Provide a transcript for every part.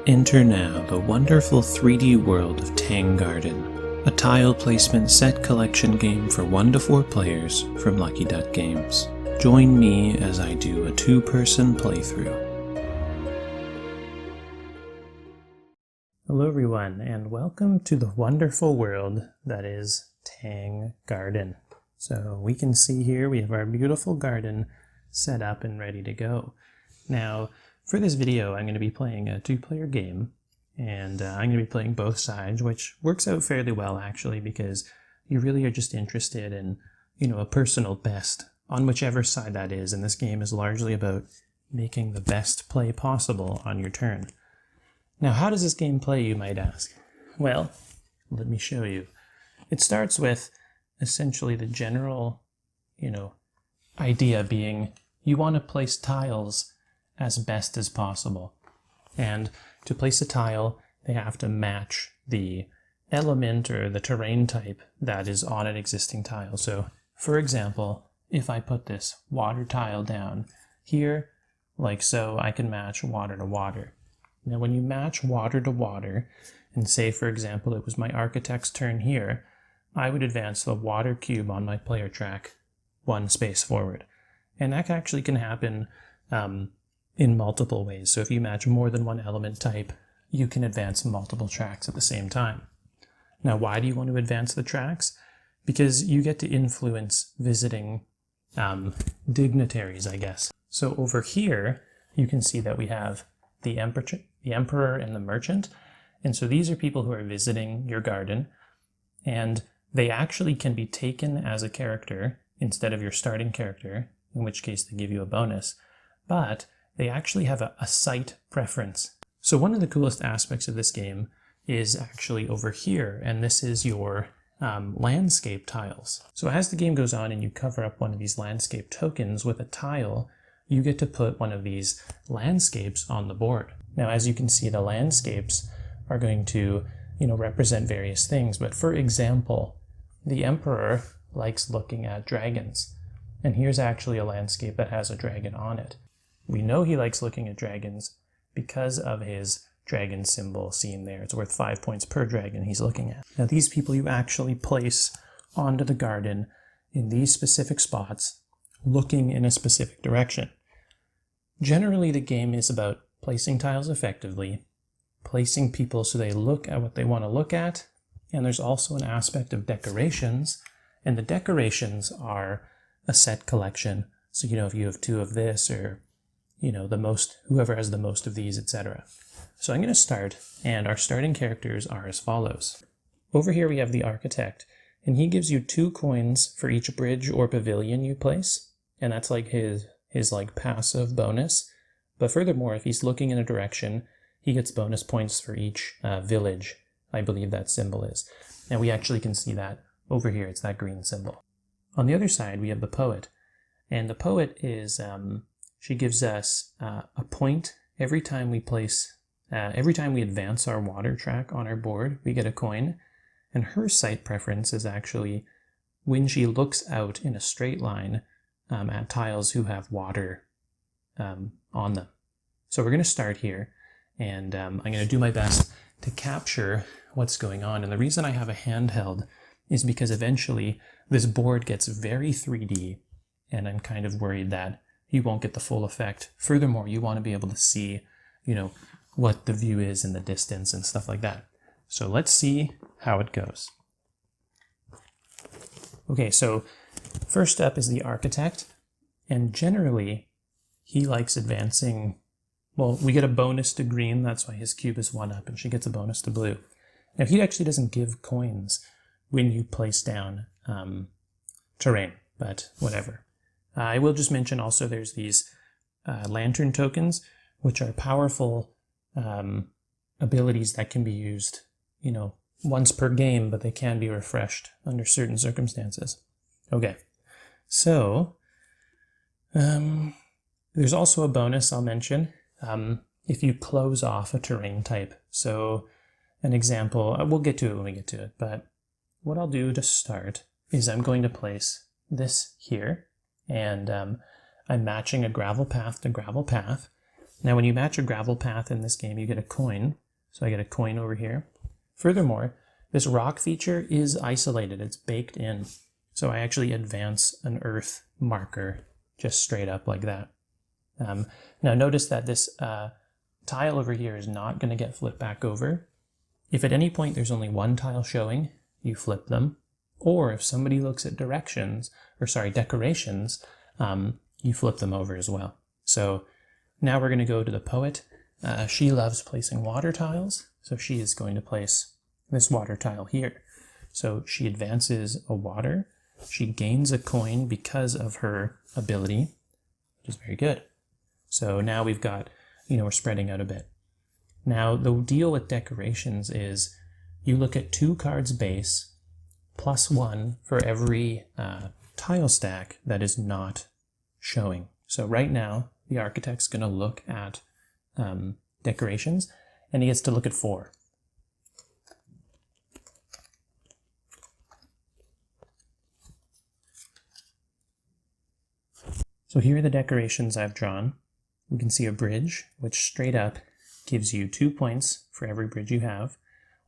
Enter now the wonderful 3D world of Tang Garden, a tile placement set collection game for 1 to 4 players from Lucky Duck Games. Join me as I do a 2-person playthrough. Hello everyone, and welcome to the wonderful world that is Tang Garden. So we can see here we have our beautiful garden set up and ready to go. Now, for this video, I'm going to be playing a 2-player game, and I'm going to be playing both sides, which works out fairly well actually, because you really are just interested in, a personal best on whichever side that is, and this game is largely about making the best play possible on your turn. Now, how does this game play, you might ask? Well, let me show you. It starts with essentially the general, idea being you want to place tiles as best as possible. And to place a tile, they have to match the element or the terrain type that is on an existing tile. So, for example, if I put this water tile down here, like so, I can match water to water. Now, when you match water to water, and say, for example, it was my architect's turn here, I would advance the water cube on my player track 1 space forward. And that actually can happen in multiple ways. So if you match more than one element type, you can advance multiple tracks at the same time. Now, why do you want to advance the tracks? Because you get to influence visiting dignitaries, I guess. So over here, you can see that we have the emperor and the merchant. And so these are people who are visiting your garden, and they actually can be taken as a character instead of your starting character, in which case they give you a bonus. But they actually have a site preference. So one of the coolest aspects of this game is actually over here, and this is your landscape tiles. So as the game goes on and you cover up one of these landscape tokens with a tile, you get to put one of these landscapes on the board. Now, as you can see, the landscapes are going to, represent various things. But for example, the emperor likes looking at dragons. And here's actually a landscape that has a dragon on it. We know he likes looking at dragons because of his dragon symbol seen there. It's worth 5 points per dragon he's looking at. Now, these people you actually place onto the garden in these specific spots, looking in a specific direction. Generally, the game is about placing tiles effectively, placing people so they look at what they want to look at, and there's also an aspect of decorations, and the decorations are a set collection. So, if you have 2 of this, or whoever has the most of these, etc. So I'm going to start, and our starting characters are as follows. Over here we have the architect, and he gives you 2 coins for each bridge or pavilion you place, and that's like his passive bonus. But furthermore, if he's looking in a direction, he gets bonus points for each village, I believe that symbol is. And we actually can see that over here, it's that green symbol. On the other side, we have the poet, and the poet is she gives us a point every time we advance our water track on our board, we get a coin. And her site preference is actually when she looks out in a straight line at tiles who have water on them. So we're going to start here, and I'm going to do my best to capture what's going on. And the reason I have a handheld is because eventually this board gets very 3D, and I'm kind of worried that you won't get the full effect. Furthermore, you want to be able to see, what the view is in the distance and stuff like that. So let's see how it goes. Okay, so first up is the architect, and generally he likes advancing. Well, we get a bonus to green, that's why his cube is 1 up, and she gets a bonus to blue. Now, he actually doesn't give coins when you place down terrain, but whatever. I will just mention also there's these lantern tokens, which are powerful abilities that can be used, once per game, but they can be refreshed under certain circumstances. Okay, so there's also a bonus I'll mention if you close off a terrain type. So an example, we'll get to it when we get to it, but what I'll do to start is I'm going to place this here, and I'm matching a gravel path to gravel path, Now when you match a gravel path in this game, you get a coin. So I get a coin over here. Furthermore, this rock feature is isolated. It's baked in. So I actually advance an earth marker just straight up like that. Now notice that this tile over here is not going to get flipped back over. If at any point there's only one tile showing, you flip them. Or if somebody looks at decorations, you flip them over as well. So now we're going to go to the poet. She loves placing water tiles, so she is going to place this water tile here. So she advances a water. She gains a coin because of her ability, which is very good. So now we've got, we're spreading out a bit. Now the deal with decorations is you look at 2 cards base plus 1 for every tile stack that is not showing. So right now, the architect's going to look at decorations, and he gets to look at 4. So here are the decorations I've drawn. We can see a bridge, which straight up gives you 2 points for every bridge you have.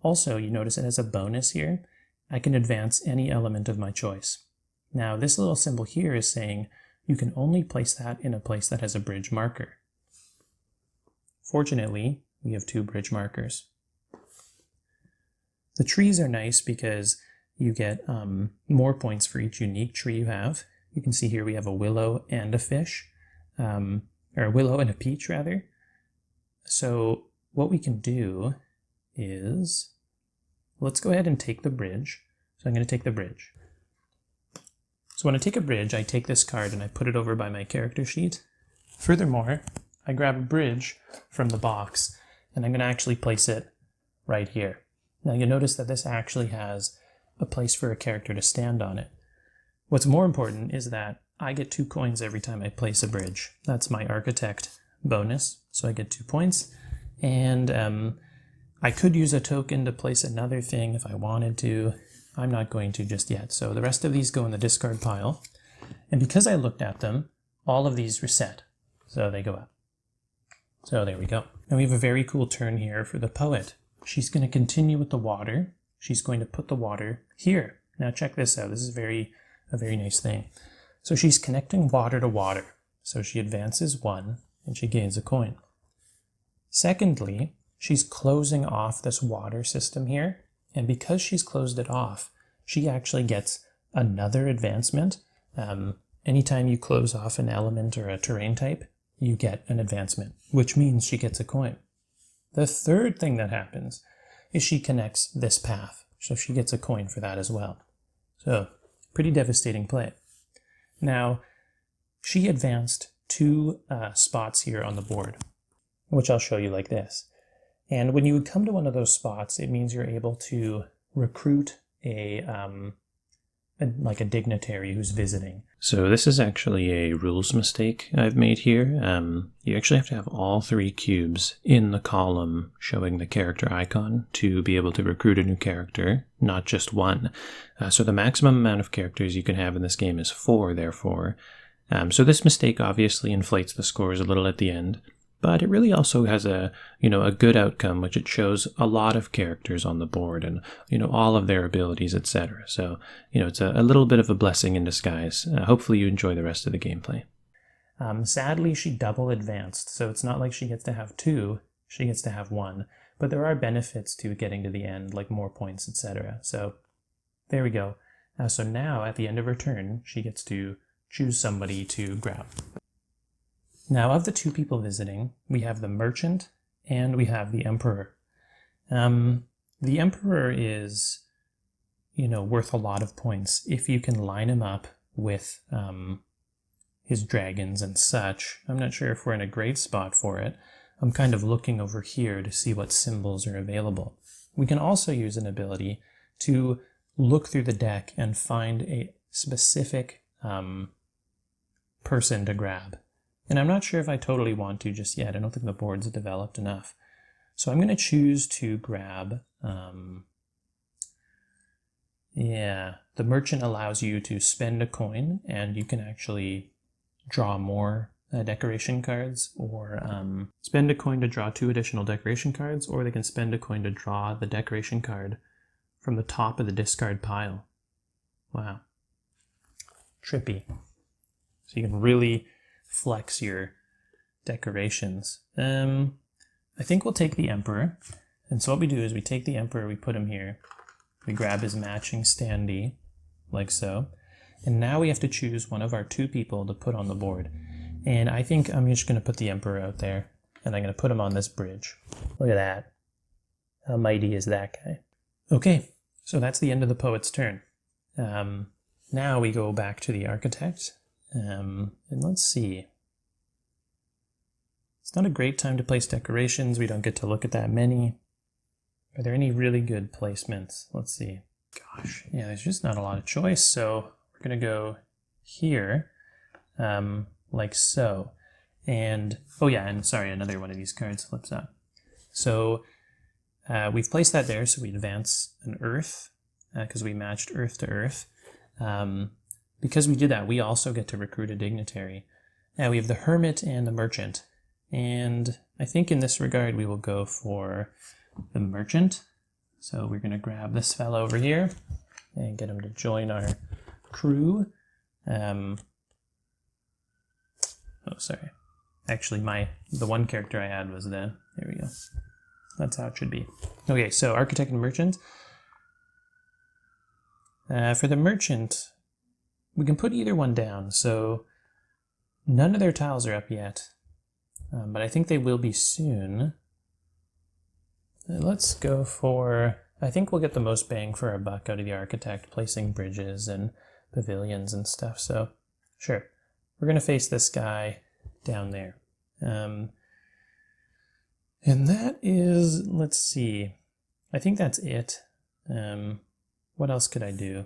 Also, you notice it has a bonus here. I can advance any element of my choice. Now, this little symbol here is saying you can only place that in a place that has a bridge marker. Fortunately, we have 2 bridge markers. The trees are nice because you get more points for each unique tree you have. You can see here we have a willow and a fish, or a willow and a peach rather. So what we can do is, let's go ahead and take the bridge. So I'm going to take the bridge. So when I take a bridge, I take this card and I put it over by my character sheet. Furthermore, I grab a bridge from the box and I'm going to actually place it right here. Now you'll notice that this actually has a place for a character to stand on it. What's more important is that I get 2 coins every time I place a bridge. That's my architect bonus, so I get 2 points. And I could use a token to place another thing if I wanted to. I'm not going to just yet. So the rest of these go in the discard pile. And because I looked at them, all of these reset. So they go up. So there we go. Now we have a very cool turn here for the poet. She's going to continue with the water. She's going to put the water here. Now check this out. This is a very nice thing. So she's connecting water to water. So she advances 1 and she gains a coin. Secondly, she's closing off this water system here. And because she's closed it off, she actually gets another advancement. Anytime you close off an element or a terrain type, you get an advancement, which means she gets a coin. The third thing that happens is she connects this path. So she gets a coin for that as well. So pretty devastating play. Now, she advanced 2 spots here on the board, which I'll show you like this. And when you would come to one of those spots, it means you're able to recruit like a dignitary who's visiting. So this is actually a rules mistake I've made here. You actually have to have all 3 cubes in the column showing the character icon to be able to recruit a new character, not just 1. So the maximum amount of characters you can have in this game is 4, therefore. So this mistake obviously inflates the scores a little at the end. But it really also has a good outcome, which it shows a lot of characters on the board and, all of their abilities, etc. So, it's a little bit of a blessing in disguise. Hopefully you enjoy the rest of the gameplay. Sadly, she double advanced, so it's not like she gets to have 2, she gets to have 1. But there are benefits to getting to the end, like more points, etc. So there we go. So now, at the end of her turn, she gets to choose somebody to grab. Now, of the 2 people visiting, we have the merchant and we have the emperor. The emperor is, worth a lot of points if you can line him up with his dragons and such. I'm not sure if we're in a great spot for it. I'm kind of looking over here to see what symbols are available. We can also use an ability to look through the deck and find a specific person to grab. And I'm not sure if I totally want to just yet. I don't think the board's developed enough. So I'm going to choose to grab, the merchant allows you to spend a coin and you can actually draw more decoration cards, or spend a coin to draw 2 additional decoration cards, or they can spend a coin to draw the decoration card from the top of the discard pile. Wow. Trippy. So you can really flex your decorations. I think we'll take the Emperor. And so what we do is we take the Emperor, we put him here. We grab his matching standee, like so. And now we have to choose one of our 2 people to put on the board. And I think I'm just going to put the Emperor out there, and I'm going to put him on this bridge. Look at that. How mighty is that guy? Okay, so that's the end of the poet's turn. Now we go back to the architect, and let's see. It's not a great time to place decorations. We don't get to look at that many. Are there any really good placements? Let's see. Gosh, yeah, there's just not a lot of choice, so we're going to go here. Like so. And, oh yeah, and sorry, another one of these cards flips up. So we've placed that there, so we advance an earth, because we matched earth to earth. Because we did that, we also get to recruit a dignitary. Now we have the hermit and the merchant. And I think in this regard we will go for the merchant. So we're going to grab this fellow over here and get him to join our crew. Oh, sorry. Actually, the one character I had was there we go. That's how it should be. Okay, so architect and merchant. For the merchant, we can put either one down. So none of their tiles are up yet, but I think they will be soon. Let's go for, I think we'll get the most bang for our buck out of the architect, placing bridges and pavilions and stuff. So sure. We're going to face this guy down there. And that is, let's see, I think that's it. What else could I do?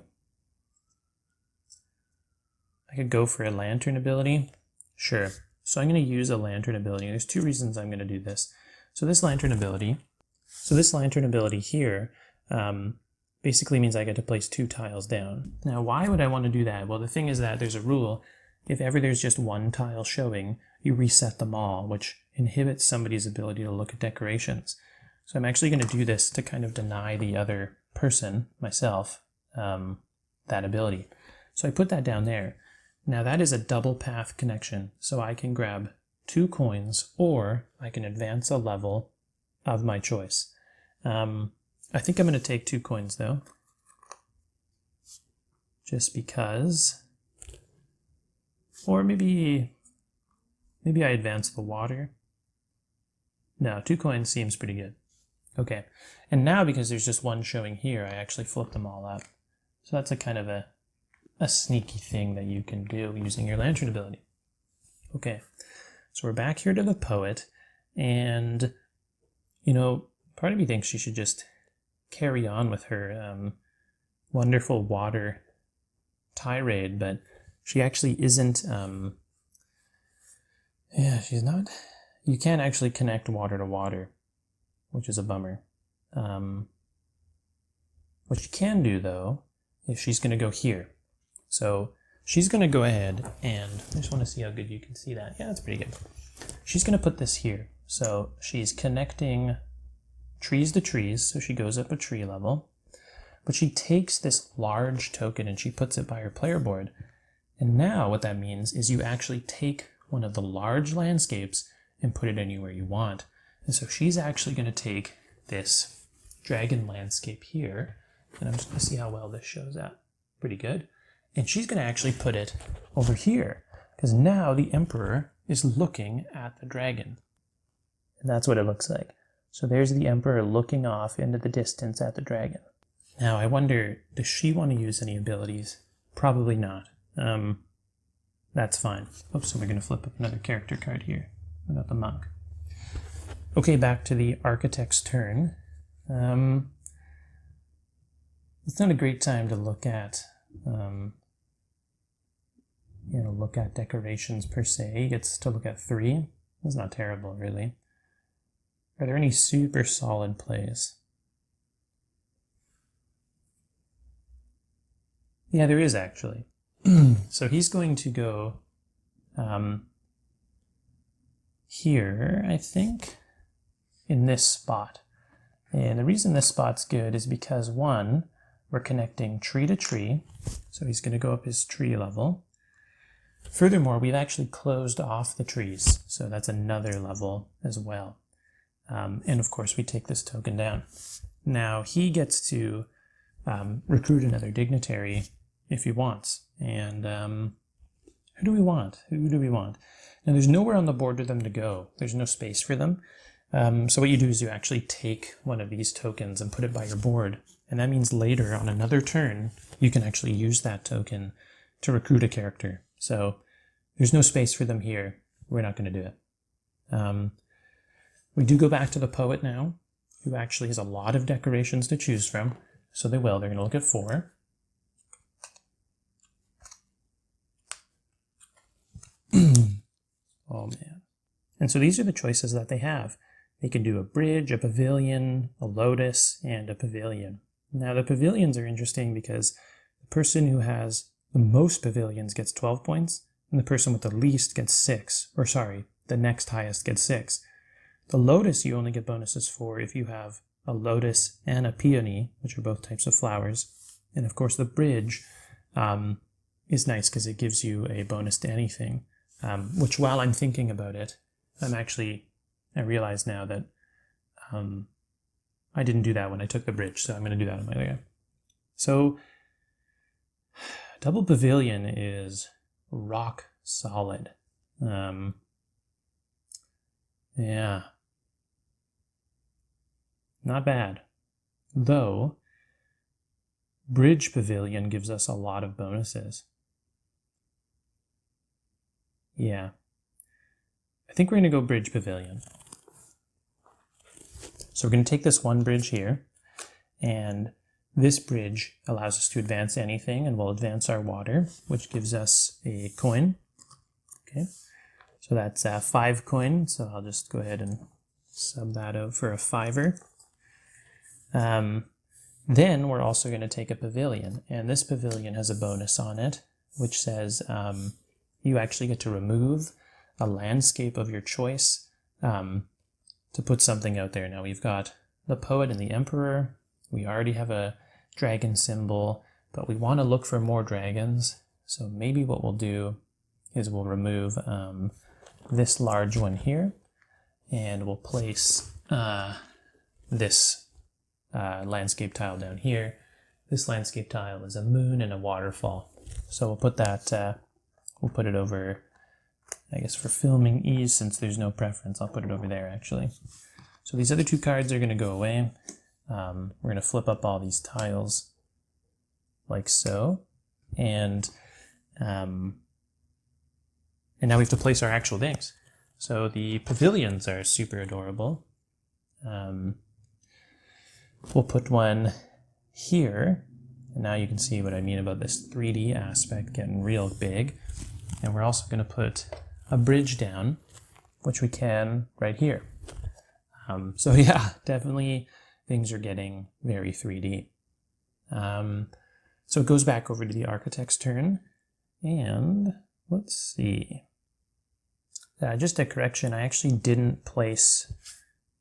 I could go for a lantern ability. Sure. So I'm going to use a lantern ability. There's 2 reasons I'm going to do this. So this lantern ability here basically means I get to place 2 tiles down. Now, why would I want to do that? Well, the thing is that there's a rule. If ever there's just 1 tile showing, you reset them all, which inhibits somebody's ability to look at decorations. So I'm actually going to do this to kind of deny the other person, myself, that ability. So I put that down there. Now that is a double path connection, so I can grab 2 coins, or I can advance a level of my choice. I think I'm going to take 2 coins though, just because. Or maybe I advance the water. No, 2 coins seems pretty good. Okay, and now because there's just 1 showing here, I actually flip them all up. So that's a kind of a sneaky thing that you can do using your lantern ability. Okay, so we're back here to the poet, and, you know, part of me thinks she should just carry on with her wonderful water tirade, but she actually isn't, yeah, she's not, you can't actually connect water to water, which is a bummer. What you can do, though, is she's going to go here. So she's going to go ahead and, I just want to see how good you can see that. Yeah, that's pretty good. She's going to put this here. So she's connecting trees to trees, so she goes up a tree level. But she takes this large token and she puts it by her player board. And now what that means is you actually take one of the large landscapes and put it anywhere you want. And so she's actually going to take this dragon landscape here, and I'm just going to see how well this shows up. Pretty good. And she's going to actually put it over here, because now the Emperor is looking at the dragon. And that's what it looks like. So there's the Emperor looking off into the distance at the dragon. Now I wonder, does she want to use any abilities? Probably not. That's fine. Oops, so we're going to flip up another character card here. We got the monk. Okay, back to the architect's turn. It's not a great time to look at, look at decorations per se. He gets to look at 3. That's not terrible, really. Are there any super solid plays? Yeah, there is actually. So he's going to go here, I think, in this spot. And the reason this spot's good is because, one, we're connecting tree to tree, so he's going to go up his tree level. Furthermore, we've actually closed off the trees, so that's another level as well. And of course, we take this token down. Now, he gets to recruit another dignitary if he wants. And who do we want? Who do we want? Now, there's nowhere on the board for them to go. There's no space for them. So what you do is you actually take one of these tokens and put it by your board. And that means later on another turn, you can actually use that token to recruit a character. So there's no space for them here. We're not going to do it. We do go back to the poet now, who actually has a lot of decorations to choose from. So they will. They're going to look at 4. Oh, man. And so these are the choices that they have. They can do a bridge, a pavilion, a lotus, and a pavilion. Now, the pavilions are interesting because the person who has the most pavilions gets 12 points, and the person with the least gets 6. Or sorry, the next highest gets 6. The lotus you only get bonuses for if you have a lotus and a peony, which are both types of flowers. And of course, the bridge is nice because it gives you a bonus to anything, which while I'm thinking about it, I realize now that I didn't do that when I took the bridge, so I'm going to do that on my other guy. So, double pavilion is rock solid. Yeah. Not bad. Though, bridge pavilion gives us a lot of bonuses. Yeah. I think we're going to go bridge pavilion. So we're going to take this one bridge here, and this bridge allows us to advance anything, and we'll advance our water, which gives us a coin. Okay, so that's 5 coin, so I'll just go ahead and sub that out for a 5er. Then we're also going to take a pavilion, and this pavilion has a bonus on it, which says you actually get to remove a landscape of your choice to put something out there. Now we've got the poet and the emperor. We already have a dragon symbol, but we want to look for more dragons. So maybe what we'll do is we'll remove this large one here, and we'll place this landscape tile down here. This landscape tile is a moon and a waterfall. So we'll put that, we'll put it over, I guess for filming ease, since there's no preference, I'll put it over there actually. So these other 2 cards are going to go away. We're going to flip up all these tiles like so. And now we have to place our actual things. So the pavilions are super adorable. We'll put one here. And now you can see what I mean about this 3D aspect getting real big. And we're also going to put a bridge down, which we can right here. So yeah, definitely things are getting very 3D. So it goes back over to the architect's turn. And let's see. Just a correction, I actually didn't place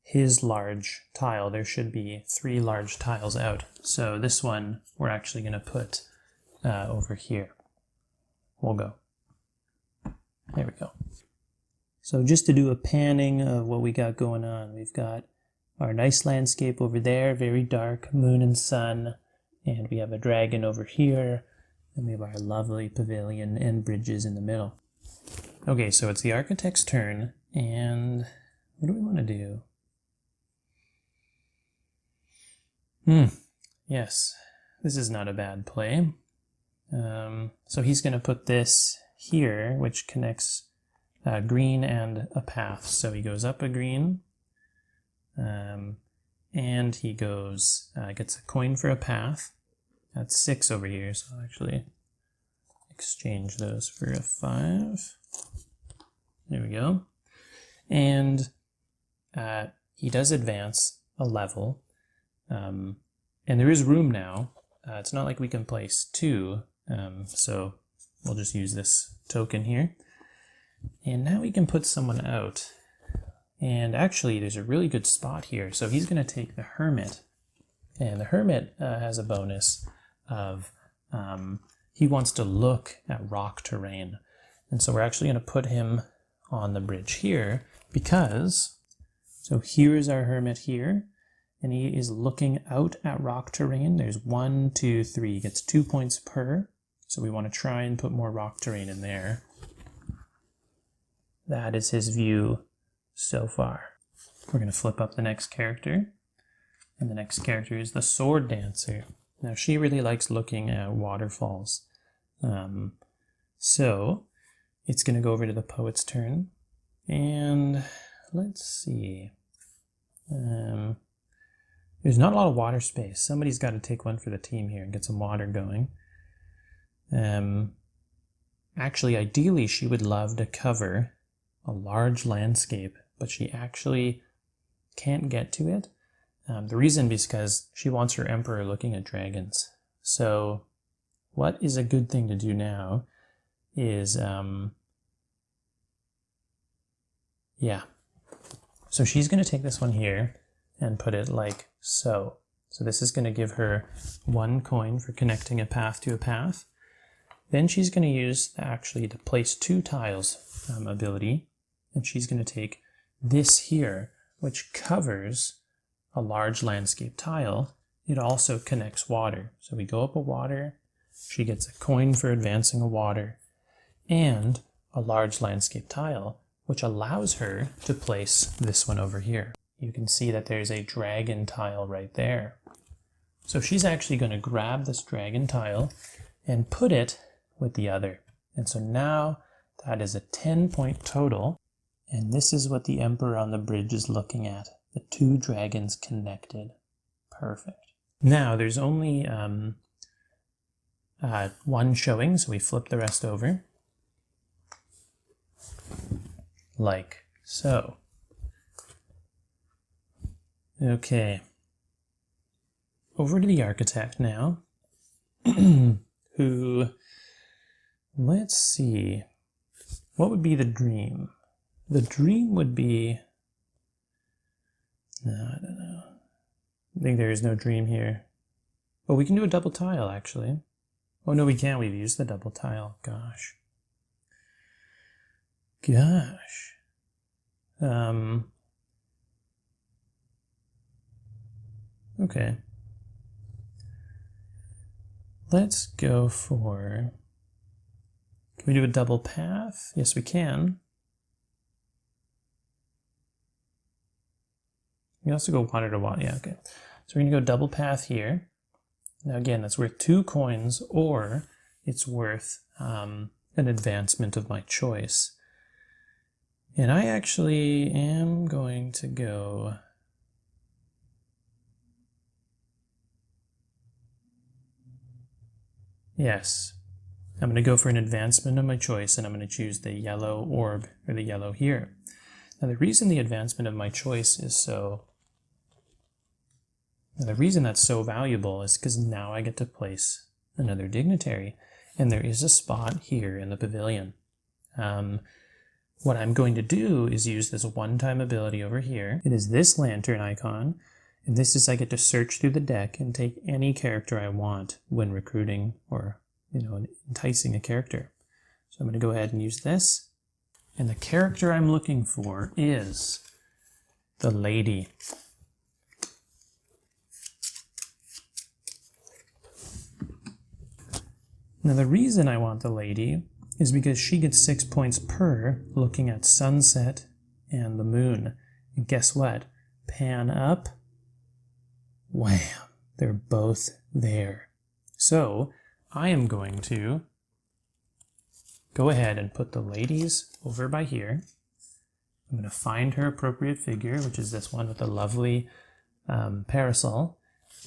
his large tile. There should be 3 large tiles out. So this one we're actually going to put over here. We'll go. There we go. So just to do a panning of what we got going on, we've got our nice landscape over there, very dark, moon and sun, and we have a dragon over here, and we have our lovely pavilion and bridges in the middle. Okay, so it's the architect's turn, and what do we want to do? Yes, this is not a bad play. So he's going to put this here, which connects green and a path. So he goes up a green, and he goes, gets a coin for a path. That's 6 over here, so I'll actually exchange those for a 5. There we go. And he does advance a level, and there is room now. It's not like we can place 2, so we'll just use this token here. And now we can put someone out. And actually, there's a really good spot here. So he's going to take the Hermit. And the Hermit has a bonus of he wants to look at rock terrain. And so we're actually going to put him on the bridge here because, so here is our Hermit here. And he is looking out at rock terrain. There's 1, 2, 3. He gets 2 points per. So we want to try and put more rock terrain in there. That is his view so far. We're going to flip up the next character. And the next character is the Sword Dancer. Now she really likes looking at waterfalls. So it's going to go over to the poet's turn. And let's see. There's not a lot of water space. Somebody's got to take one for the team here and get some water going. Actually, ideally, she would love to cover a large landscape, but she actually can't get to it. The reason is because she wants her emperor looking at dragons. So what is a good thing to do now is, yeah. So she's going to take this one here and put it like so. So this is going to give her 1 coin for connecting a path to a path. Then she's going to use actually to place 2 tiles ability, and she's going to take this here, which covers a large landscape tile. It also connects water. So we go up a water, she gets a coin for advancing a water, and a large landscape tile, which allows her to place this one over here. You can see that there's a dragon tile right there. So she's actually going to grab this dragon tile and put it with the other. And so now that is a 10-point total. And this is what the emperor on the bridge is looking at. The 2 dragons connected. Perfect. Now there's only 1 showing, so we flip the rest over. Like so. Okay. Over to the architect now. Who, let's see, what would be the dream? The dream would be, no, I don't know. I think there is no dream here. Oh, we can do a double tile, actually. Oh, no, we can't. We've used the double tile. Gosh. Okay. Let's go for, can we do a double path? Yes, we can. We can also go water to water. Yeah, okay. So we're going to go double path here. Now again, that's worth 2 coins, or it's worth an advancement of my choice. And I actually am going to go, yes, I'm going to go for an advancement of my choice, and I'm going to choose the yellow orb, or the yellow here. Now the reason the advancement of my choice is so, and the reason that's so valuable is because now I get to place another dignitary, and there is a spot here in the pavilion. What I'm going to do is use this one-time ability over here. It is this lantern icon, and this is I get to search through the deck and take any character I want when recruiting or, enticing a character. So I'm going to go ahead and use this, and the character I'm looking for is the lady. Now the reason I want the lady is because she gets 6 points per looking at sunset and the moon. And guess what? Pan up. Wham! They're both there. So I am going to go ahead and put the ladies over by here. I'm going to find her appropriate figure, which is this one with the lovely parasol.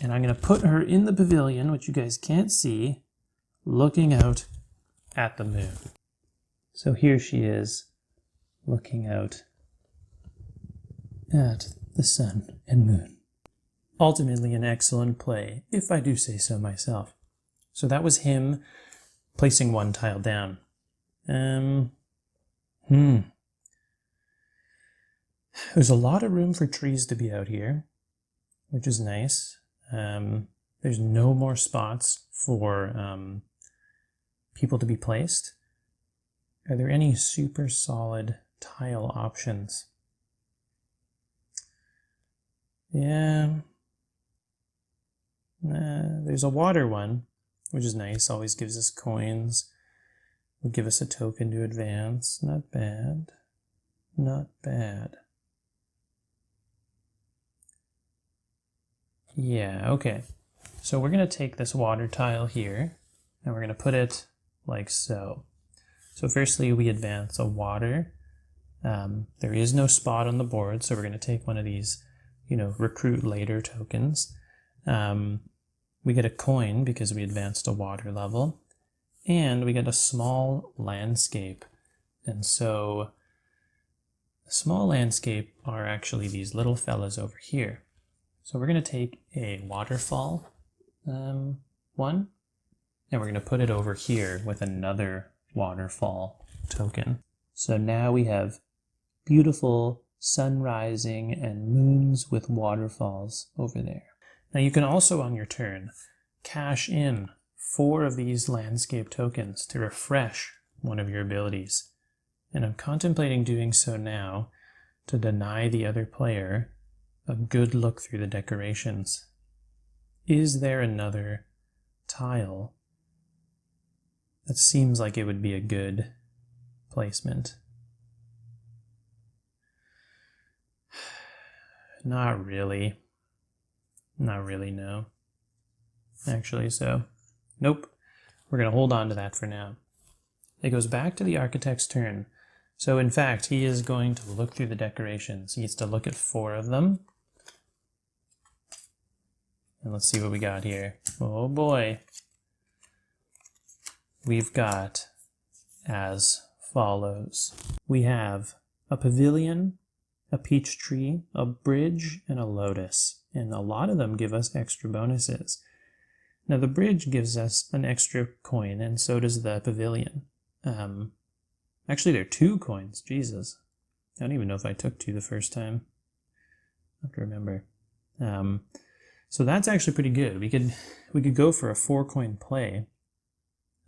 And I'm going to put her in the pavilion, which you guys can't see, looking out at the moon. So here she is, looking out at the sun and moon. Ultimately an excellent play, if I do say so myself. So that was him placing 1 tile down. There's a lot of room for trees to be out here, which is nice. There's no more spots for people to be placed. Are there any super solid tile options? Yeah. There's a water one, which is nice. Always gives us coins. Will give us a token to advance. Not bad. Not bad. Yeah, okay. So we're going to take this water tile here, and we're going to put it like so. So firstly, we advance a water. There is no spot on the board, so we're going to take one of these, recruit later tokens. We get a coin because we advanced a water level, and we get a small landscape. And so the small landscape are actually these little fellas over here. So we're going to take a waterfall one, and we're going to put it over here with another waterfall token. So now we have beautiful sun rising and moons with waterfalls over there. Now you can also on your turn cash in 4 of these landscape tokens to refresh one of your abilities. And I'm contemplating doing so now to deny the other player a good look through the decorations. Is there another tile that seems like it would be a good placement? Not really. Not really, no. Actually, so nope. We're going to hold on to that for now. It goes back to the architect's turn. So in fact, he is going to look through the decorations. He gets to look at 4 of them. And let's see what we got here. Oh boy. We've got as follows. We have a pavilion, a peach tree, a bridge, and a lotus. And a lot of them give us extra bonuses. Now the bridge gives us an extra coin, and so does the pavilion. Actually, there are 2 coins. Jesus. I don't even know if I took 2 the first time. I have to remember. So that's actually pretty good. We could go for a 4-coin play,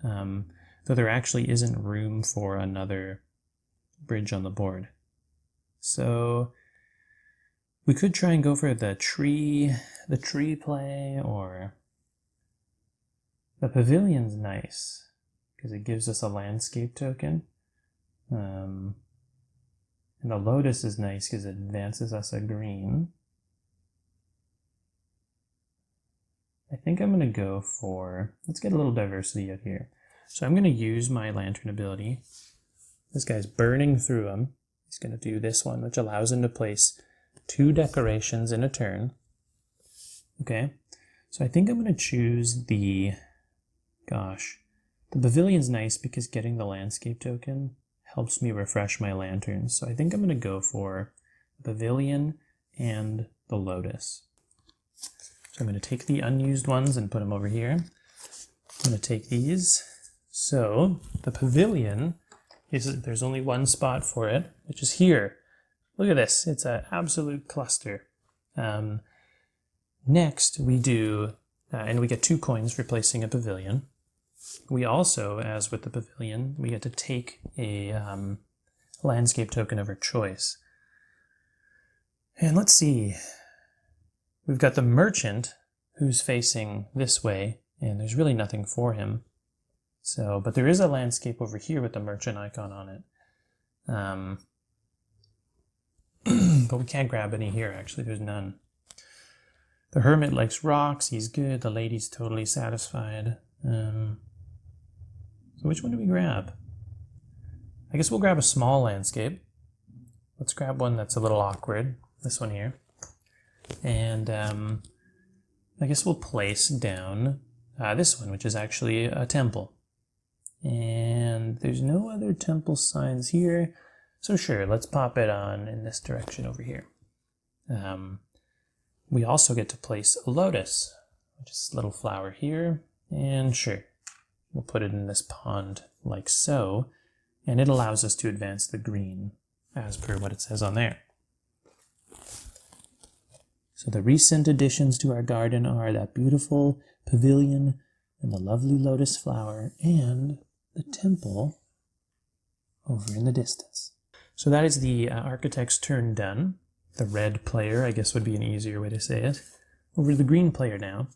though there actually isn't room for another bridge on the board. So we could try and go for the tree play, or the pavilion's nice because it gives us a landscape token. And the lotus is nice because it advances us a green. I think I'm going to go for, let's get a little diversity out here. So I'm going to use my lantern ability. This guy's burning through them. He's going to do this one, which allows him to place 2 decorations in a turn. Okay, so I think I'm going to choose the pavilion's nice because getting the landscape token helps me refresh my lanterns. So I think I'm going to go for the pavilion and the lotus. So I'm going to take the unused ones and put them over here. I'm going to take these. So the pavilion, there's only 1 spot for it, which is here. Look at this. It's an absolute cluster. Next we do, and we get 2 coins for placing a pavilion. We also, as with the pavilion, we get to take a landscape token of our choice. And let's see. We've got the merchant who's facing this way, and there's really nothing for him. So, but there is a landscape over here with the merchant icon on it. But we can't grab any here, actually. There's none. The hermit likes rocks. He's good. The lady's totally satisfied. So which one do we grab? I guess we'll grab a small landscape. Let's grab one that's a little awkward. This one here. And I guess we'll place down this one, which is actually a temple. And there's no other temple signs here. So sure, let's pop it on in this direction over here. We also get to place a lotus, which is a little flower here. And sure, we'll put it in this pond like so. And it allows us to advance the green as per what it says on there. So the recent additions to our garden are that beautiful pavilion and the lovely lotus flower and the temple over in the distance. So that is the architect's turn done. The red player, I guess, would be an easier way to say it. Over to the green player now.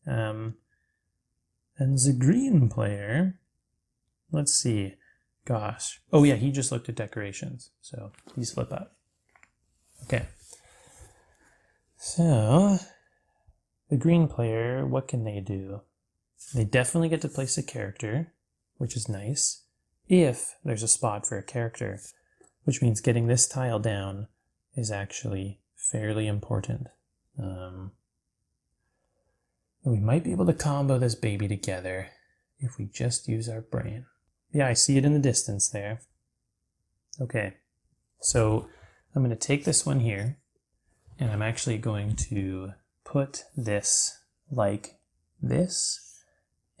And the green player, let's see. Gosh. Oh yeah, he just looked at decorations. So he's flip up. Okay. So the green player, what can they do? They definitely get to place a character, which is nice, if there's a spot for a character, which means getting this tile down is actually fairly important. We might be able to combo this baby together if we just use our brain. Yeah, I see it in the distance there. Okay, so I'm going to take this one here, and I'm actually going to put this like this.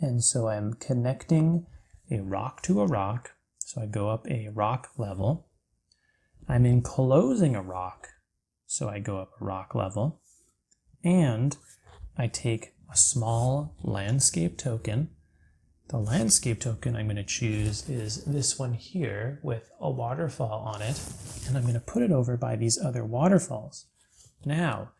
And so I'm connecting a rock to a rock. So I go up a rock level. I'm enclosing a rock. So I go up a rock level. And I take a small landscape token. The landscape token I'm going to choose is this one here with a waterfall on it. And I'm going to put it over by these other waterfalls. Now,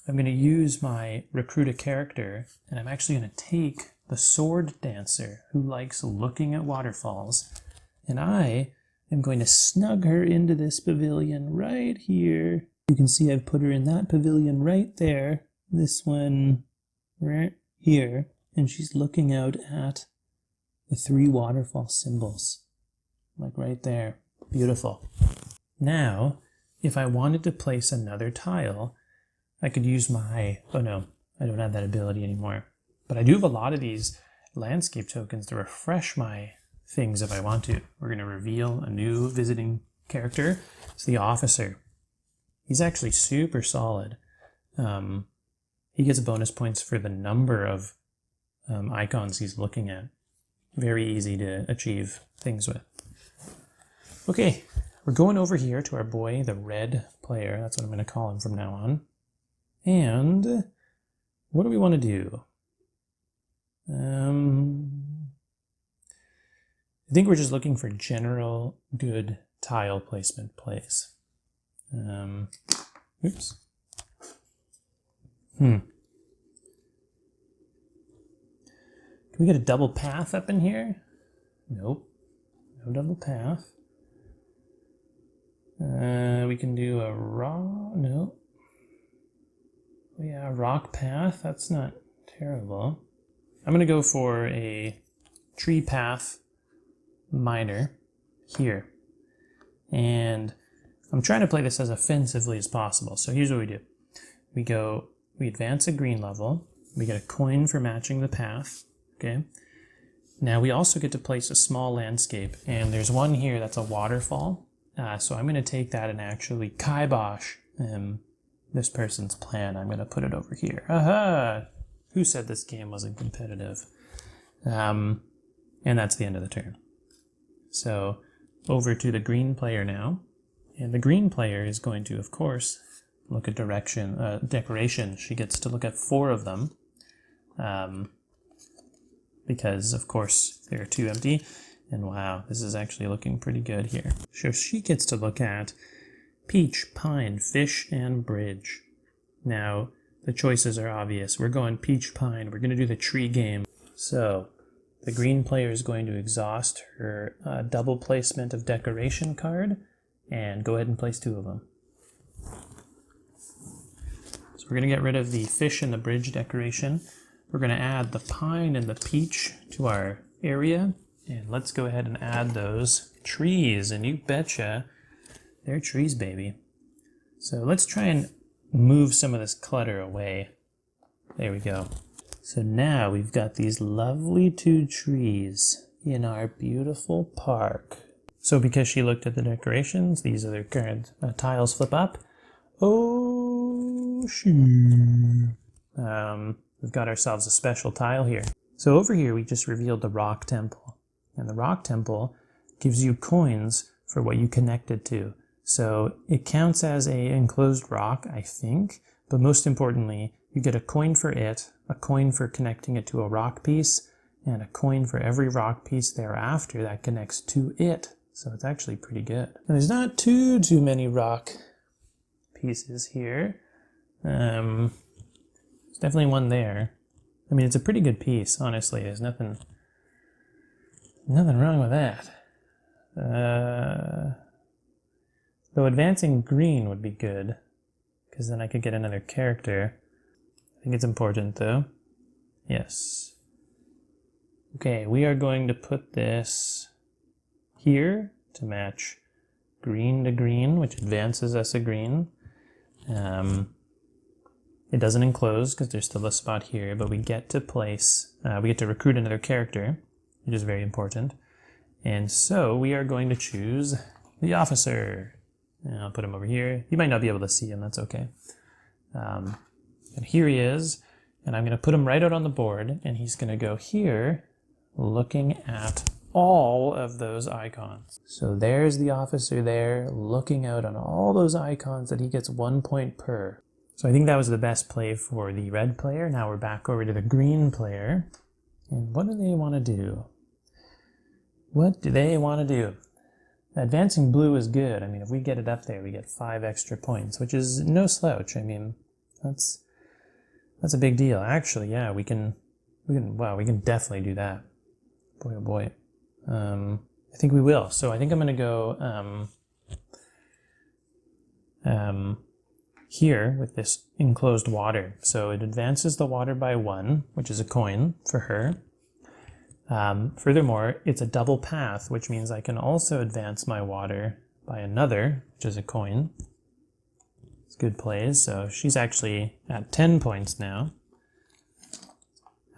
I'm going to use my recruit a character, and I'm actually going to take the sword dancer who likes looking at waterfalls, and I am going to snug her into this pavilion right here. You can see I've put her in that pavilion right there, this one right here, and she's looking out at the 3 waterfall symbols, like right there. Beautiful. Now, if I wanted to place another tile, I could use my, oh no, I don't have that ability anymore. But I do have a lot of these landscape tokens to refresh my things if I want to. We're going to reveal a new visiting character. It's the officer. He's actually super solid. He gets bonus points for the number of icons he's looking at. Very easy to achieve things with. Okay, we're going over here to our boy, the red player. That's what I'm going to call him from now on. And what do we want to do? I think we're just looking for general good tile placement place. Oops. Can we get a double path up in here? Nope. No double path. We can do a no. Yeah, rock path. That's not terrible. I'm going to go for a tree path minor here. And I'm trying to play this as offensively as possible. So here's what we do. We advance a green level. We get a coin for matching the path. Okay. Now we also get to place a small landscape. And there's one here that's a waterfall. So I'm going to take that and actually kibosh this person's plan. I'm going to put it over here. Aha! Who said this game wasn't competitive? And that's the end of the turn. So over to the green player now. And the green player is going to, of course, look at decoration. She gets to look at 4 of them. Because, of course, there are 2 empty. And wow, this is actually looking pretty good here. So she gets to look at peach, pine, fish, and bridge. Now, the choices are obvious. We're going peach, pine. We're going to do the tree game. So, the green player is going to exhaust her double placement of decoration card and go ahead and place 2 of them. So we're going to get rid of the fish and the bridge decoration. We're going to add the pine and the peach to our area. And let's go ahead and add those trees. And you betcha, they're trees, baby. So let's try and move some of this clutter away. There we go. So now we've got these lovely 2 trees in our beautiful park. So because she looked at the decorations, these other current tiles flip up. Oh, shoot. We've got ourselves a special tile here. So over here, we just revealed the rock temple. And the rock temple gives you coins for what you connected to. So it counts as a enclosed rock, I think, but most importantly, you get a coin for it, a coin for connecting it to a rock piece, and a coin for every rock piece thereafter that connects to it. So it's actually pretty good. And there's not too many rock pieces here. There's definitely one there. I mean, it's a pretty good piece, honestly. There's nothing wrong with that. Though advancing green would be good, because then I could get another character. I think it's important, though. Yes. Okay, we are going to put this here to match green to green, which advances us a green. It doesn't enclose because there's still a spot here, but we get to place, we get to recruit another character, which is very important. And so we are going to choose the officer. And I'll put him over here. You might not be able to see him, that's okay. And here he is, and I'm going to put him right out on the board, and he's going to go here looking at all of those icons. So there's the officer there looking out on all those icons that he gets 1 point per. So I think that was the best play for the red player. Now we're back over to the green player. And what do they want to do? What do they want to do? Advancing blue is good. I mean, if we get it up there, we get 5 extra points, which is no slouch. I mean, that's a big deal. Actually, yeah, we can definitely do that. Boy, oh boy. I think we will. So I think I'm going to go here with this enclosed water. So it advances the water by 1, which is a coin for her. Furthermore, it's a double path, which means I can also advance my water by another, which is a coin. It's good plays. So she's actually at 10 points now.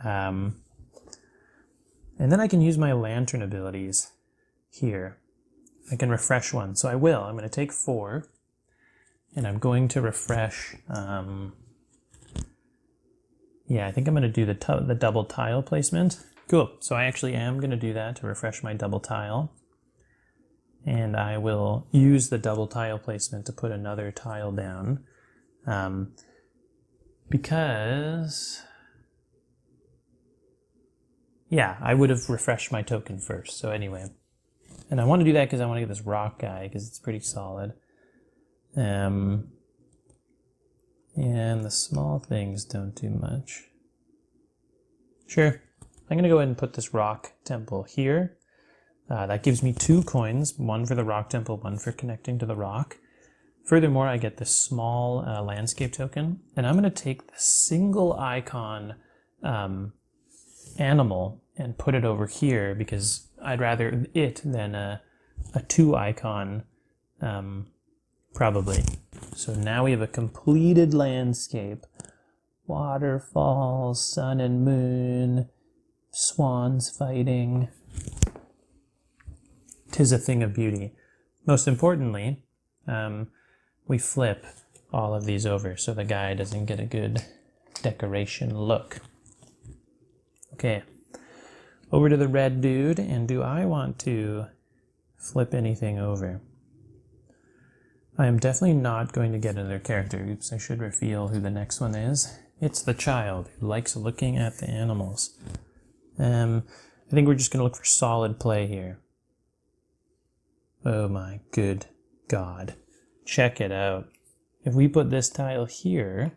And then I can use my lantern abilities here. I can refresh one. So I will. I'm going to take 4. And I'm going to refresh, yeah, I think I'm going to do the double tile placement. Cool, so I actually am going to do that to refresh my double tile. And I will use the double tile placement to put another tile down. Because, yeah, I would have refreshed my token first, so anyway. And I want to do that because I want to get this rock guy, because it's pretty solid. And the small things don't do much. Sure, I'm going to go ahead and put this rock temple here. That gives me 2 coins, 1 for the rock temple, 1 for connecting to the rock. Furthermore, I get this small landscape token, and I'm going to take the single icon animal and put it over here because I'd rather it than a 2 icon probably. So now we have a completed landscape. Waterfalls, sun and moon, swans fighting. 'Tis a thing of beauty. Most importantly, we flip all of these over so the guy doesn't get a good decoration look. Okay, over to the red dude, and do I want to flip anything over? I am definitely not going to get another character. Oops, I should reveal who the next one is. It's the child who likes looking at the animals. I think we're just going to look for solid play here. Oh my good God. Check it out. If we put this tile here,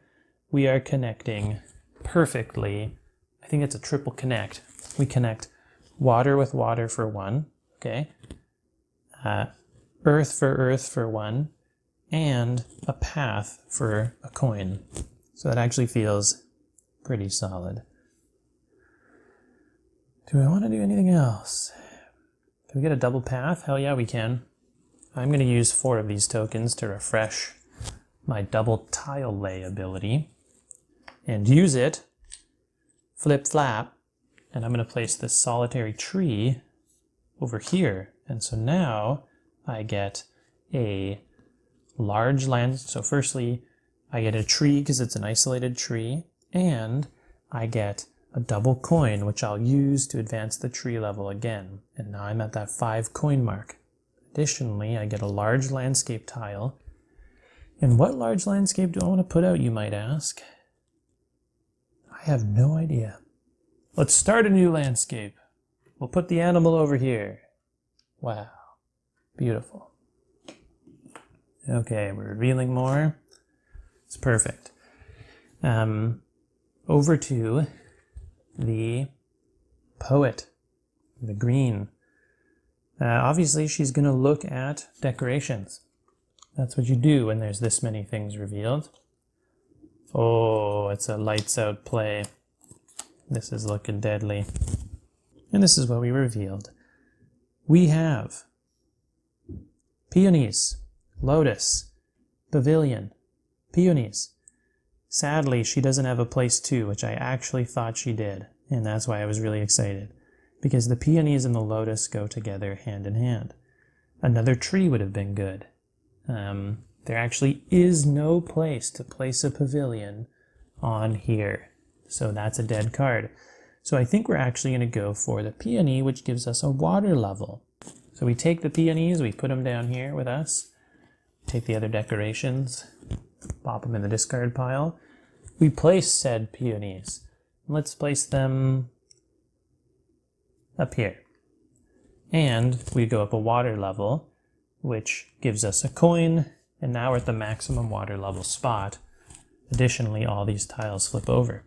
we are connecting perfectly. I think it's a triple connect. We connect water with water for 1, okay? Earth for 1, and a path for a coin. So that actually feels pretty solid. Do I want to do anything else? Can we get a double path? Hell yeah, we can. I'm going to use 4 of these tokens to refresh my double tile lay ability and use it, flip flap, and I'm going to place this solitary tree over here. And so now I get a large land. So firstly, I get a tree because it's an isolated tree, and I get a double coin, which I'll use to advance the tree level again. And now I'm at that 5 coin mark. Additionally, I get a large landscape tile. And what large landscape do I want to put out, you might ask? I have no idea. Let's start a new landscape. We'll put the animal over here. Wow, beautiful. Okay, we're revealing more. It's perfect. Over to the poet, the green. Obviously, she's going to look at decorations. That's what you do when there's this many things revealed. Oh, it's a lights out play. This is looking deadly. And this is what we revealed. We have peonies, lotus, pavilion, peonies. Sadly, she doesn't have a place 2, which I actually thought she did. And that's why I was really excited. Because the peonies and the lotus go together hand in hand. Another tree would have been good. There actually is no place to place a pavilion on here. So that's a dead card. So I think we're actually going to go for the peony, which gives us a water level. So we take the peonies, we put them down here with us. Take the other decorations, pop them in the discard pile. We place said peonies. Let's place them up here. And we go up a water level, which gives us a coin, and now we're at the maximum water level spot. Additionally, all these tiles flip over.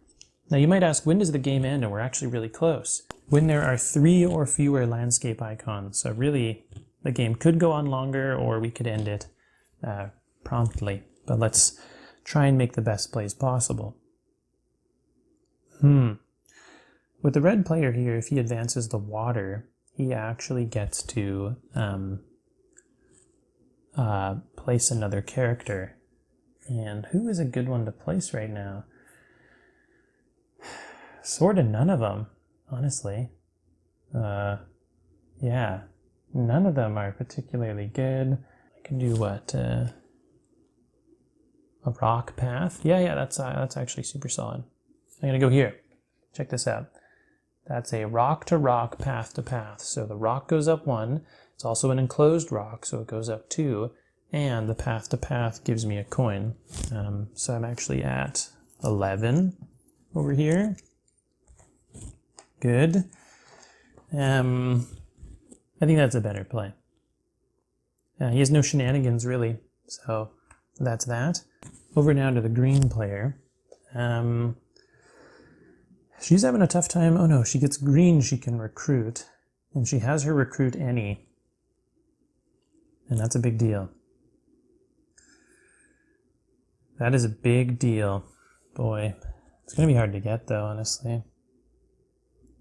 Now you might ask, when does the game end? And we're actually really close. When there are 3 or fewer landscape icons. So really, the game could go on longer, or we could end it promptly. But let's try and make the best plays possible. With the red player here, if he advances the water, he actually gets to place another character. And who is a good one to place right now? Sort of none of them, honestly. Yeah, none of them are particularly good. I can do what? A rock path? Yeah, that's actually super solid. I'm gonna go here. Check this out. That's a rock to rock, path to path. So the rock goes up 1. It's also an enclosed rock, so it goes up 2. And the path to path gives me a coin. So I'm actually at 11 over here. Good. I think that's a better play. He has no shenanigans, really. So that's that. Over now to the green player. She's having a tough time. Oh no, she gets green she can recruit. And she has her recruit any. And that's a big deal. That is a big deal. Boy, it's going to be hard to get though, honestly.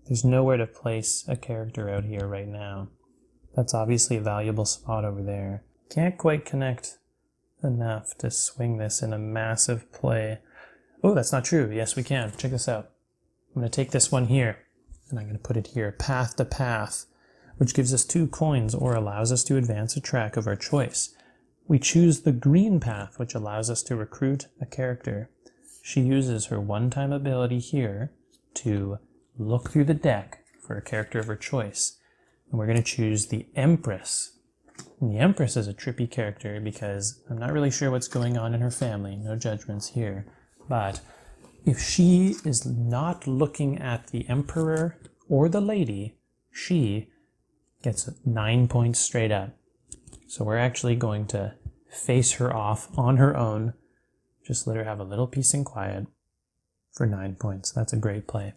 There's nowhere to place a character out here right now. That's obviously a valuable spot over there. Can't quite connect enough to swing this in a massive play. Oh, that's not true. Yes, we can. Check this out. I'm going to take this one here, and I'm going to put it here, path to path, which gives us 2 coins or allows us to advance a track of our choice. We choose the green path, which allows us to recruit a character. She uses her one-time ability here to look through the deck for a character of her choice. And we're going to choose the Empress. And the Empress is a trippy character because I'm not really sure what's going on in her family. No judgments here. But if she is not looking at the Emperor or the Lady, she gets 9 points straight up. So we're actually going to face her off on her own. Just let her have a little peace and quiet for 9 points. That's a great play.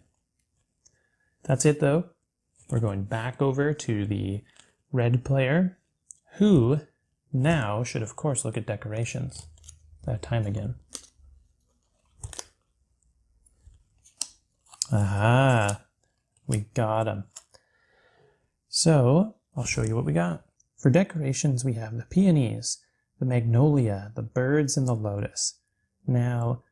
That's it though. We're going back over to the red player, who now should of course look at decorations. That time again. Aha, we got him. So I'll show you what we got. For decorations, we have the peonies, the magnolia, the birds, and the lotus. Now,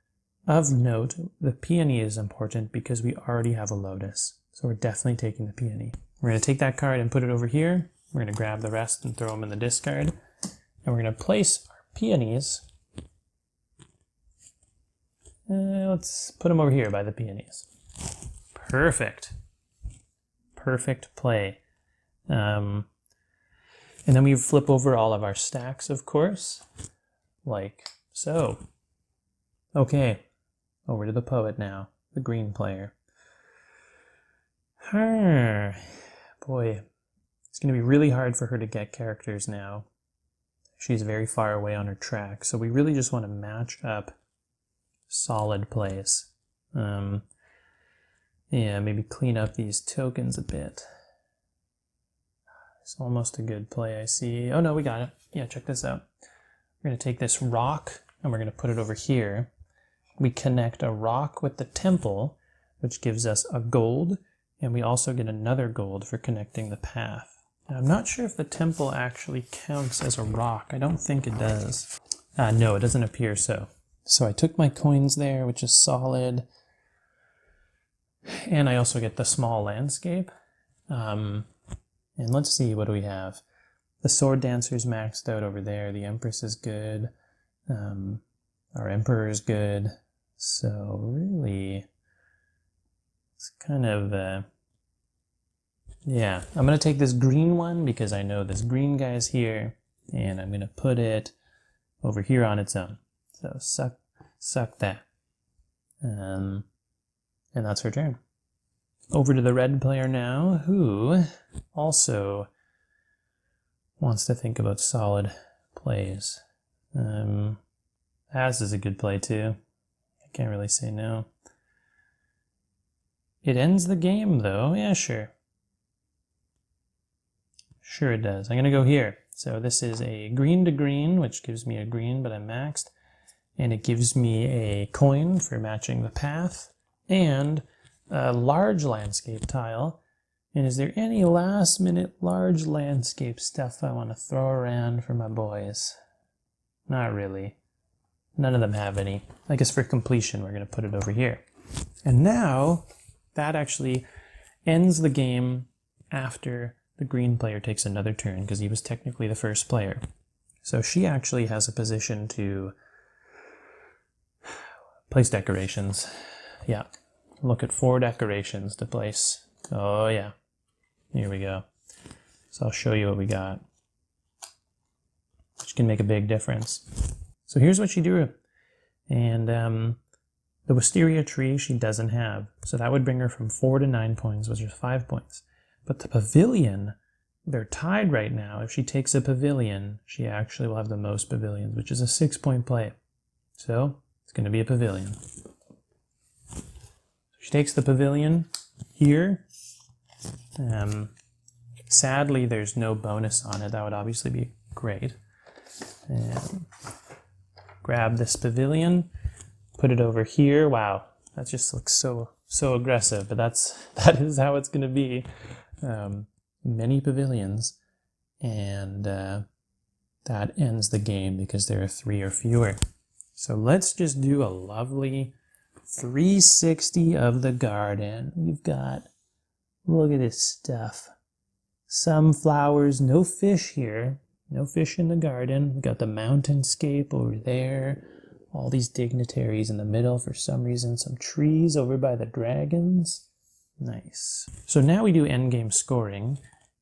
of note, the peony is important because we already have a lotus. So we're definitely taking the peony. We're going to take that card and put it over here. We're going to grab the rest and throw them in the discard. And we're going to place our peonies. Let's put them over here by the peonies. Perfect. Perfect play. And then we flip over all of our stacks, of course, like so. Okay, over to the poet now, the green player. Boy, it's going to be really hard for her to get characters now. She's very far away on her track, so we really just want to match up solid plays. Yeah, maybe clean up these tokens a bit. It's almost a good play, I see. Oh no, we got it. Yeah, check this out. We're going to take this rock and we're going to put it over here. We connect a rock with the temple, which gives us a gold, and we also get another gold for connecting the path. Now, I'm not sure if the temple actually counts as a rock. I don't think it does. No, it doesn't appear so. So I took my coins there, which is solid. And I also get the small landscape. And let's see, what do we have? The sword dancer's maxed out over there. The Empress is good. Our Emperor is good. So really, it's kind of, yeah. I'm going to take this green one because I know this green guy's here. And I'm going to put it over here on its own. So suck that. And that's her turn. Over to the red player now, who also wants to think about solid plays. As is a good play too. I can't really say no. It ends the game though. Yeah, sure. Sure it does. I'm going to go here. So this is a green to green, which gives me a green, but I'm maxed. And it gives me a coin for matching the path and a large landscape tile. And is there any last minute large landscape stuff I want to throw around for my boys? Not really. None of them have any. I guess for completion, we're going to put it over here. And now that actually ends the game after the green player takes another turn because he was technically the first player. So she actually has a position to place decorations. Yeah. Look at 4 decorations to place. Oh yeah. Here we go. So I'll show you what we got, which can make a big difference. So here's what she drew. And the wisteria tree she doesn't have. So that would bring her from 4 to 9 points, which is 5 points. But the pavilion, they're tied right now. If she takes a pavilion, she actually will have the most pavilions, which is a 6-point play. So it's going to be a pavilion. She takes the pavilion here. Sadly, there's no bonus on it. That would obviously be great. And grab this pavilion, put it over here. Wow, that just looks so aggressive, but that is how it's going to be. Many pavilions, and that ends the game because there are 3 or fewer. So let's just do a lovely 360 of the garden. We've got, look at this stuff. Some flowers, no fish here. No fish in the garden. We've got the mountainscape over there. All these dignitaries in the middle for some reason. Some trees over by the dragons. Nice. So now we do endgame scoring.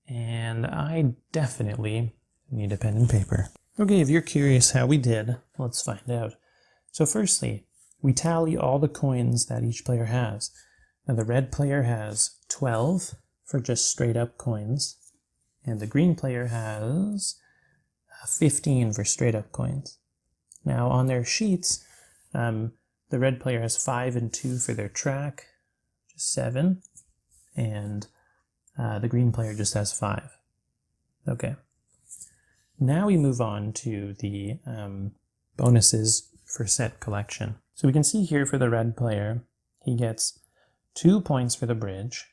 And I definitely need a pen and paper. Okay, if you're curious how we did, let's find out. So firstly, we tally all the coins that each player has. Now the red player has 12 for just straight up coins. And the green player has 15 for straight up coins. Now on their sheets, the red player has 5 and 2 for their track, just 7. And the green player just has 5. Okay. Now we move on to the bonuses for set collection. So we can see here for the red player, he gets 2 points for the bridge.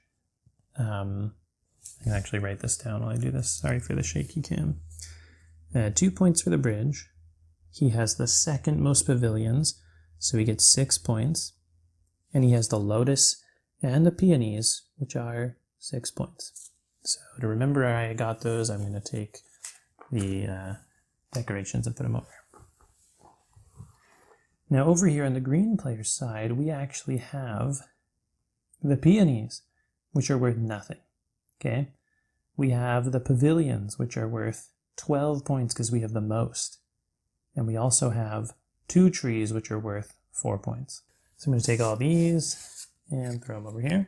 I can actually write this down while I do this. Sorry for the shaky cam. 2 points for the bridge. He has the second most pavilions, so he gets 6 points. And he has the lotus and the peonies, which are 6 points. So to remember I got those, I'm going to take the decorations and put them over. Now over here on the green player's side, we actually have the peonies, which are worth nothing. Okay? We have the pavilions, which are worth 12 points because we have the most. And we also have 2 trees which are worth 4 points. So I'm going to take all these and throw them over here.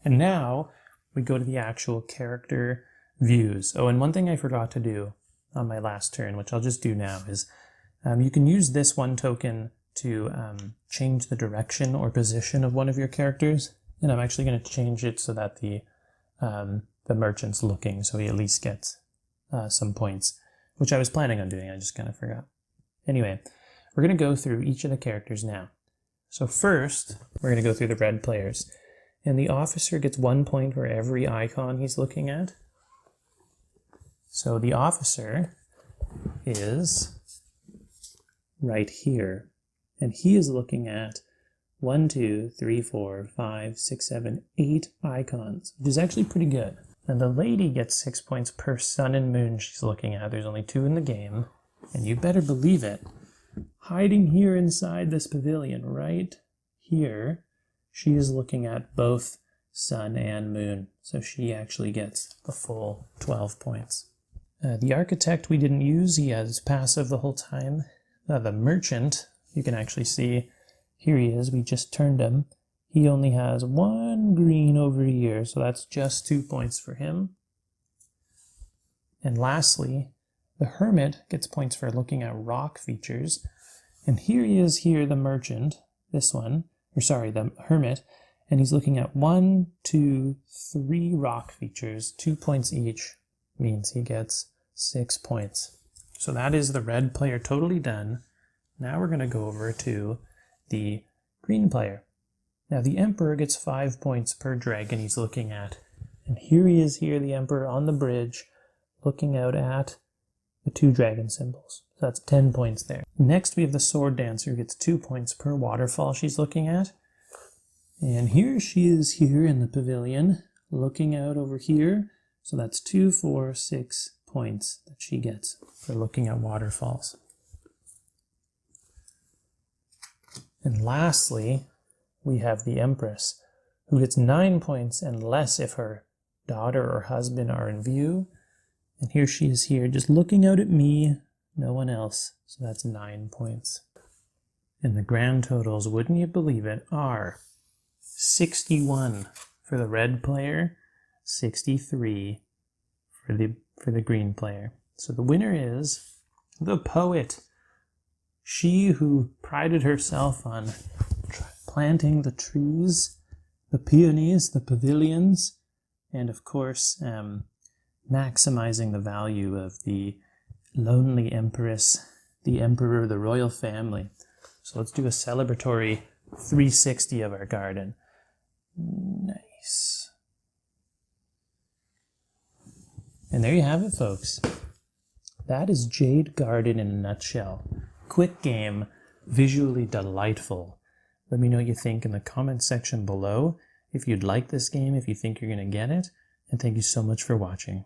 And now we go to the actual character views. Oh, and one thing I forgot to do on my last turn, which I'll just do now, is you can use this 1 token to change the direction or position of one of your characters. And I'm actually going to change it so that the merchant's looking, so he at least gets some points, which I was planning on doing. I just kind of forgot. Anyway, we're going to go through each of the characters now. So first, we're going to go through the red players. And the officer gets 1 point for every icon he's looking at. So the officer is right here. And he is looking at 1, 2, 3, 4, 5, 6, 7, 8 icons, which is actually pretty good. And the lady gets 6 points per sun and moon she's looking at. There's only 2 in the game. And you better believe it. Hiding here inside this pavilion, right here, she is looking at both sun and moon. So she actually gets the full 12 points. The architect we didn't use. He has passive the whole time. The merchant, you can actually see, here he is. We just turned him. He only has 1 green over here, so that's just 2 points for him. And lastly, the hermit gets points for looking at rock features. And here he is here, the merchant, this one, or sorry, the hermit, and he's looking at 1, 2, 3 rock features, 2 points each, means he gets 6 points. So that is the red player totally done. Now we're going to go over to the green player. Now the emperor gets 5 points per dragon he's looking at. And here he is here, the emperor on the bridge, looking out at the 2 dragon symbols. So that's 10 points there. Next we have the sword dancer who gets 2 points per waterfall she's looking at. And here she is here in the pavilion, looking out over here. So that's 2, 4, 6 points that she gets for looking at waterfalls. And lastly, we have the Empress, who gets 9 points and less if her daughter or husband are in view. And here she is here, just looking out at me, no one else. So that's 9 points. And the grand totals, wouldn't you believe it, are 61 for the red player, 63 for the green player. So the winner is the poet. She who prided herself on planting the trees, the peonies, the pavilions, and of course maximizing the value of the lonely empress, the emperor, the royal family. So let's do a celebratory 360 of our garden. Nice. And there you have it, folks. That is Jade Garden in a nutshell. Quick game, visually delightful. Let me know what you think in the comments section below. If you'd like this game, if you think you're going to get it. And thank you so much for watching.